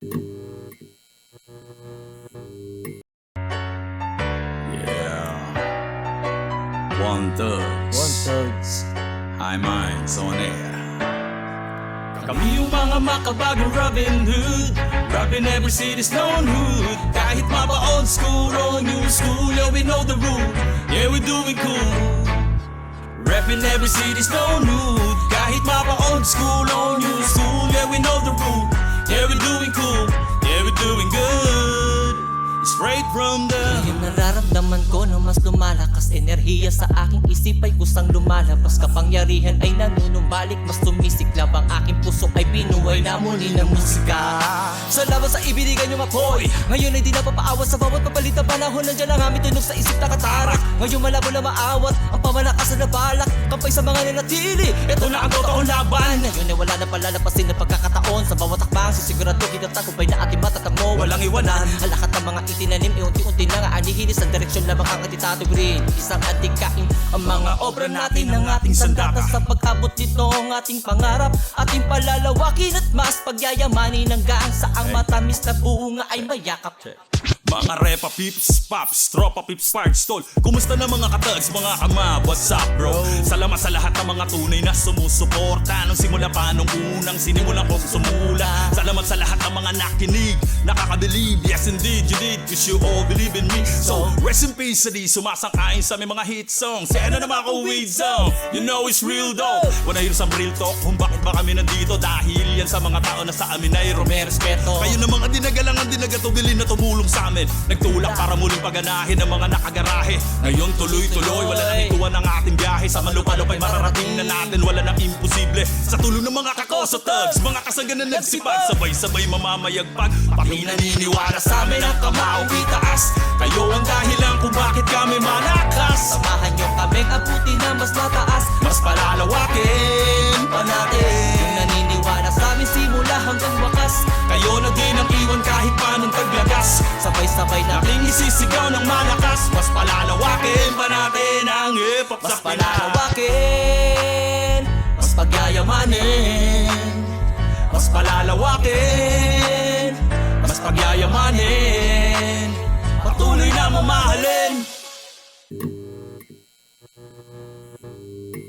One Thugs High Minds on air. Kami yung mga makabagong Robin Hood, rapping every city's known hood. Kahit mapa old school or new school, yeah we know the rule, yeah we doing cool. Rapping every city's known hood, kahit mapa old school or new school, yeah we know the rule, yeah we doing cool, yeah we doing good. Straight from the Ngayon nararamdaman ko na mas lumalakas enerhiya sa aking isip ay kusang lumalabas. Kapangyarihan ay nanunumbalik, mas sumisiklab ang aking puso ay binuhay na muli ng musika. Salamat sa ibinigan niyong apoy, ngayon ay di napapaawat sa bawat papalitang panahon. Nandiyan ang aming tunog sa isip na katarak. Ngayon malabo na maawat ang pamalakas na balak, kampay sa mga nanatili. Ito na ang totoong laban. Ngayon ay wala na palalapasin na pagkakataon. Sa bawat hakbang sisigurado kinatagumpay na ating matatamo. Walang iwanan, ang lahat ng mga itinanim ay unti-unti na nga anihilis ang direksyon lamang ang atitaturin. Isang atikain ang mga obra natin, ang ating sandata sa pag-abot nito ang ating pangarap. Ating palalawakin at mas pagyayamanin hanggang sa ang matamis na bunga ay mayakap. mga repa pips, pops, tropa pips, parts, tol. Kumusta na mga katags, mga kama, what's up bro? Salamat sa lahat ng mga tunay na sumusuporta nung simula pa nung unang sinimulan kong sumula. Salamat sa lahat ng mga nakinig, nakakabilib, yes indeed you did, cause you all believe in me. So rest in peace sa di sumasang-ayon sa aming mga hit songs. Sana na mga weed song, you know it's real though. When I hear some real talk kung bakit ba kami nandito, dahil yan sa mga tao na sa amin ay Respeto. kayo na mga dinagalangan, dinagatugilin na tumulong sa amin. Nagtulak para muling paganahin ng mga nakagarahe. Ngayon tuloy-tuloy, wala nang ituan ang ating biyahe. Sa malupalupay mararating na natin, wala nang imposible. Sa tulong ng mga kakoso thugs, mga kasanggan na nagsipag, sabay-sabay mamamayagpag. Pati naniniwala sa amin ang kamao itaas. Kayo ang dahilan kung bakit kami malakas. Samahan nyo kaming abuti na mas mataas, Mas palalawakin pa natin yung naniniwala sa amin simula hanggang wakas. Kayo na din ang iwan kahit panong taglagas. Sabay-sabay na Nating isisigaw ng malakas. Mas palalawakin pa natin ang hip-hop mas sa Pinas. palalawakin, mas pagyayamanin, Mas palalawakin, mas pagyayamanin, patuloy na mamahalin.